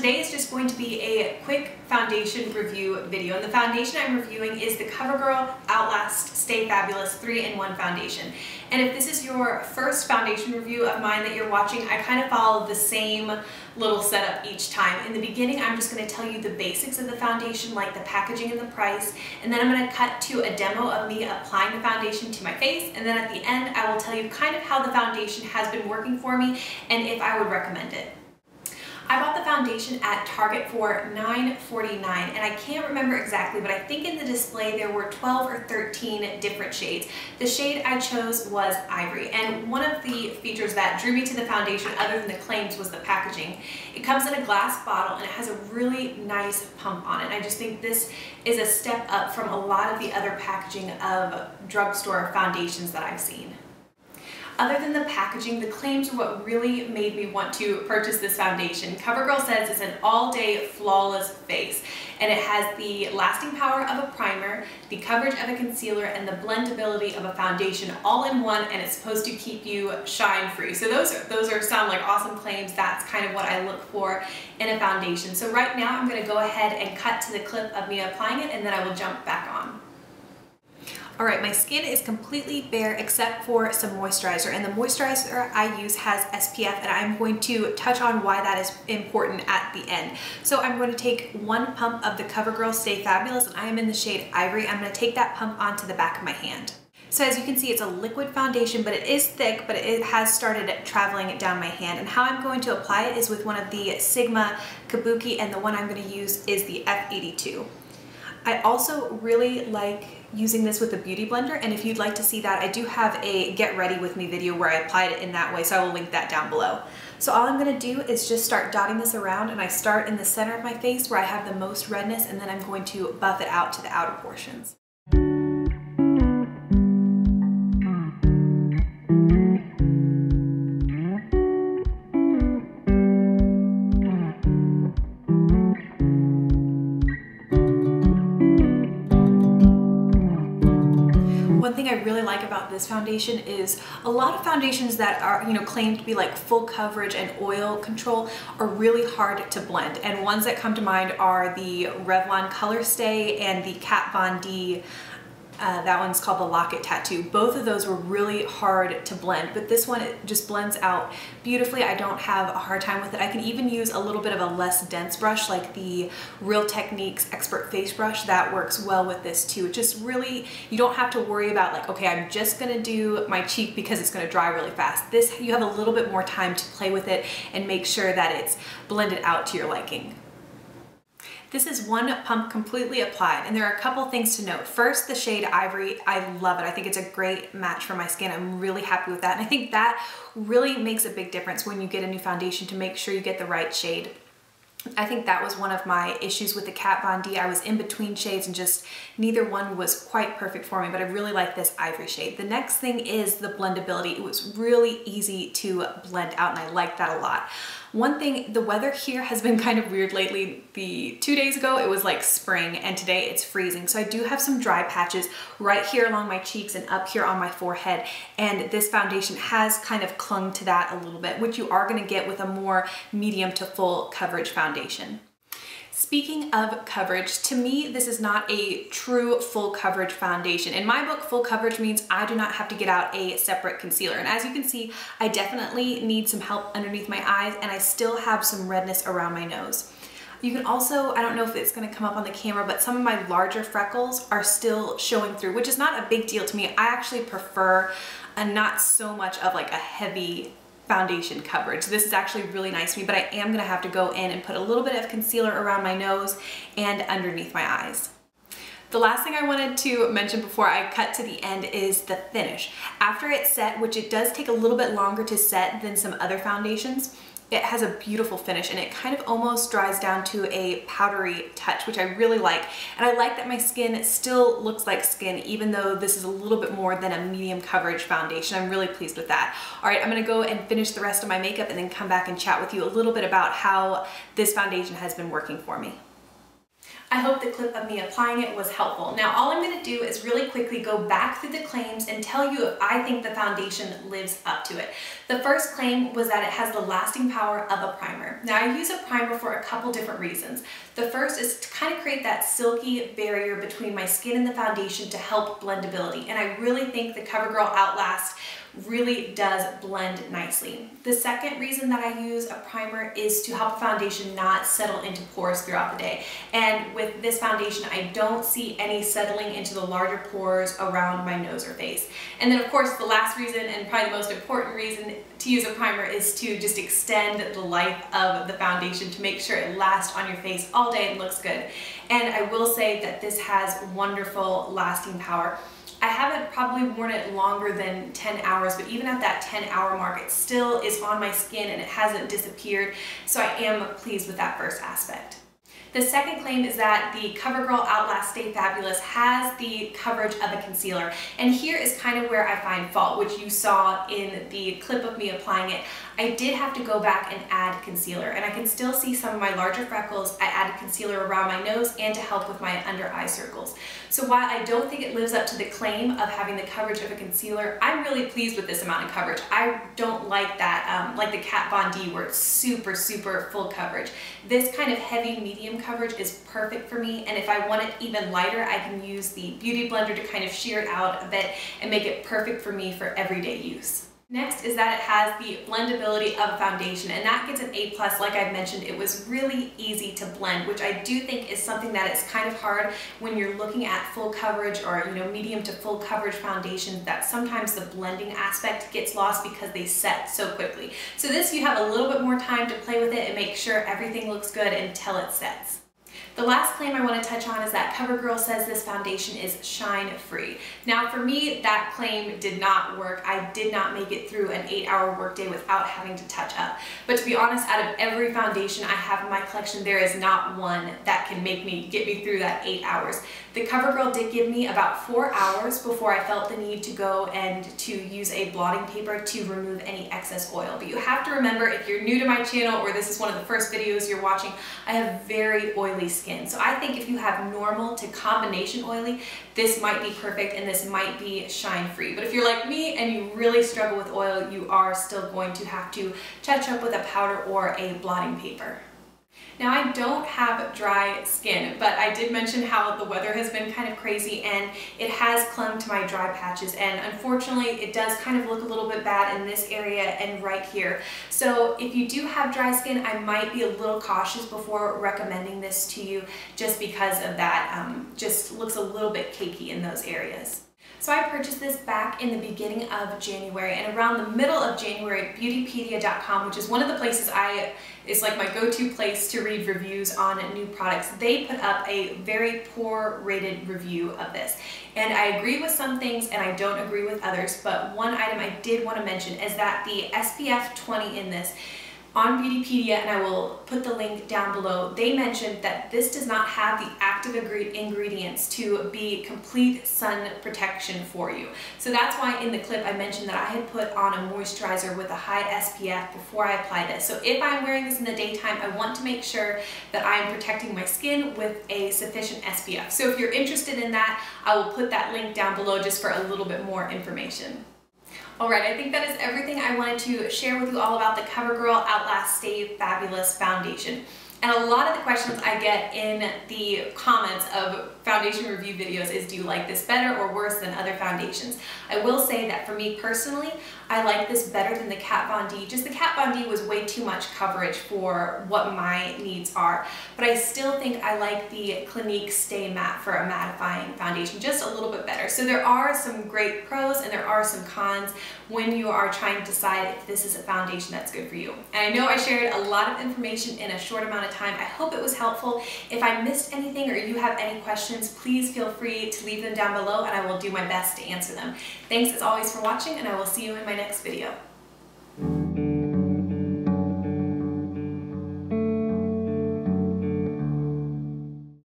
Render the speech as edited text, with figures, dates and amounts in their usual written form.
today is just going to be a quick foundation review video, and the foundation I'm reviewing is the Girl Outlast Stay Fabulous 3-in-1 foundation. And if this is your first foundation review of mine that you're watching, I kind of follow the same little setup each time. In the beginning, I'm just going to tell you the basics of the foundation, like the packaging and the price, and then I'm going to cut to a demo of me applying the foundation to my face, and then at the end I will tell you kind of how the foundation has been working for me and if I would recommend it. I bought the foundation at Target for $9.49, and I can't remember exactly, but I think in the display there were 12 or 13 different shades. The shade I chose was Ivory, and one of the features that drew me to the foundation other than the claims was the packaging. It comes in a glass bottle and it has a really nice pump on it. I just think this is a step up from a lot of the other packaging of drugstore foundations that I've seen. Other than the packaging, the claims are what really made me want to purchase this foundation. CoverGirl says it's an all-day flawless face, and it has the lasting power of a primer, the coverage of a concealer, and the blendability of a foundation all in one, and it's supposed to keep you shine-free. So those sound like awesome claims. That's kind of what I look for in a foundation. So right now I'm going to go ahead and cut to the clip of me applying it, and then I will jump back on. Alright, my skin is completely bare except for some moisturizer, and the moisturizer I use has SPF, and I'm going to touch on why that is important at the end. So I'm going to take one pump of the CoverGirl Stay Fabulous, and I am in the shade Ivory. I'm going to take that pump onto the back of my hand. So as you can see, it's a liquid foundation, but it is thick, but it has started traveling down my hand. And how I'm going to apply it is with one of the Sigma Kabuki, and the one I'm going to use is the F82. I also really like using this with a beauty blender, and if you'd like to see that, I do have a get ready with me video where I applied it in that way, so I will link that down below. So all I'm going to do is just start dotting this around, and I start in the center of my face where I have the most redness, and then I'm going to buff it out to the outer portions. One thing I really like about this foundation is a lot of foundations that are, claimed to be like full coverage and oil control are really hard to blend. And ones that come to mind are the Revlon Color Stay and the Kat Von D. That one's called the Locket Tattoo. Both of those were really hard to blend, but this one, it just blends out beautifully. I don't have a hard time with it. I can even use a little bit of a less dense brush like the Real Techniques Expert Face Brush. That works well with this too. It just really, you don't have to worry about like, okay, I'm just gonna do my cheek because it's gonna dry really fast. This, you have a little bit more time to play with it and make sure that it's blended out to your liking. This is one pump completely applied, and there are a couple things to note. First, the shade Ivory, I love it. I think it's a great match for my skin. I'm really happy with that, and I think that really makes a big difference when you get a new foundation to make sure you get the right shade. I think that was one of my issues with the Kat Von D. I was in between shades and just neither one was quite perfect for me, but I really like this Ivory shade. The next thing is the blendability. It was really easy to blend out, and I like that a lot. One thing, the weather here has been kind of weird lately. 2 days ago it was like spring, and today it's freezing. So I do have some dry patches right here along my cheeks and up here on my forehead, and this foundation has kind of clung to that a little bit, which you are going to get with a more medium to full coverage foundation. Speaking of coverage, to me, this is not a true full coverage foundation. In my book, full coverage means I do not have to get out a separate concealer. And as you can see, I definitely need some help underneath my eyes, and I still have some redness around my nose. You can also, I don't know if it's gonna come up on the camera, but some of my larger freckles are still showing through, which is not a big deal to me. I actually prefer not so much of like a heavy foundation coverage. This is actually really nice to me, but I am gonna have to go in and put a little bit of concealer around my nose and underneath my eyes. The last thing I wanted to mention before I cut to the end is the finish. After it's set, which it does take a little bit longer to set than some other foundations, it has a beautiful finish, and it kind of almost dries down to a powdery touch, which I really like. And I like that my skin still looks like skin, even though this is a little bit more than a medium coverage foundation. I'm really pleased with that. All right, I'm gonna go and finish the rest of my makeup and then come back and chat with you a little bit about how this foundation has been working for me. I hope the clip of me applying it was helpful. Now all I'm going to do is really quickly go back through the claims and tell you if I think the foundation lives up to it. The first claim was that it has the lasting power of a primer. Now I use a primer for a couple different reasons. The first is to kind of create that silky barrier between my skin and the foundation to help blendability, and I really think the CoverGirl Outlast really does blend nicely. The second reason that I use a primer is to help a foundation not settle into pores throughout the day. And with this foundation, I don't see any settling into the larger pores around my nose or face. And then of course, the last reason, and probably the most important reason to use a primer, is to just extend the life of the foundation to make sure it lasts on your face all day and looks good. And I will say that this has wonderful lasting power. I haven't probably worn it longer than 10 hours, but even at that 10-hour mark, it still is on my skin and it hasn't disappeared. So I am pleased with that first aspect. The second claim is that the CoverGirl Outlast Stay Fabulous has the coverage of a concealer. And here is kind of where I find fault, which you saw in the clip of me applying it. I did have to go back and add concealer, and I can still see some of my larger freckles. I added concealer around my nose and to help with my under eye circles. So while I don't think it lives up to the claim of having the coverage of a concealer, I'm really pleased with this amount of coverage. I don't like that, like the Kat Von D where it's super full coverage. This kind of heavy medium coverage is perfect for me, and if I want it even lighter, I can use the Beauty Blender to kind of shear it out a bit and make it perfect for me for everyday use. Next is that it has the blendability of a foundation, and that gets an A+. Like I've mentioned, it was really easy to blend, which I do think is something that is kind of hard when you're looking at full coverage or medium to full coverage foundations, that sometimes the blending aspect gets lost because they set so quickly. So this, you have a little bit more time to play with it and make sure everything looks good until it sets. The last claim I want to touch on is that CoverGirl says this foundation is shine free. Now for me, that claim did not work. I did not make it through an 8-hour workday without having to touch up. But to be honest, out of every foundation I have in my collection, there is not one that can get me through that 8 hours. The CoverGirl did give me about 4 hours before I felt the need to go and to use a blotting paper to remove any excess oil. But you have to remember, if you're new to my channel or this is one of the first videos you're watching, I have very oily skin. So I think if you have normal to combination oily, this might be perfect and this might be shine free. But if you're like me and you really struggle with oil, you are still going to have to touch up with a powder or a blotting paper. Now I don't have dry skin, but I did mention how the weather has been kind of crazy and it has clung to my dry patches, and unfortunately it does kind of look a little bit bad in this area and right here. So if you do have dry skin, I might be a little cautious before recommending this to you, just because of that, just looks a little bit cakey in those areas. So I purchased this back in the beginning of January, and around the middle of January, Beautypedia.com, which is one of the places is like my go-to place to read reviews on new products, they put up a very poor rated review of this. And I agree with some things and I don't agree with others, but one item I did want to mention is that the SPF 20 in this, on Beautypedia, and I will put the link down below, they mentioned that this does not have the active ingredients to be complete sun protection for you. So that's why in the clip I mentioned that I had put on a moisturizer with a high SPF before I apply this. So if I'm wearing this in the daytime, I want to make sure that I am protecting my skin with a sufficient SPF. So if you're interested in that, I will put that link down below just for a little bit more information. Alright, I think that is everything I wanted to share with you all about the CoverGirl Outlast Stay Fabulous foundation. And a lot of the questions I get in the comments of foundation review videos is, do you like this better or worse than other foundations? I will say that for me personally, I like this better than the Kat Von D. Just the Kat Von D was way too much coverage for what my needs are. But I still think I like the Clinique Stay Matte for a mattifying foundation just a little bit better. So there are some great pros and there are some cons when you are trying to decide if this is a foundation that's good for you. And I know I shared a lot of information in a short amount of time. I hope it was helpful. If I missed anything or you have any questions, please feel free to leave them down below and I will do my best to answer them. Thanks as always for watching, and I will see you in my next video.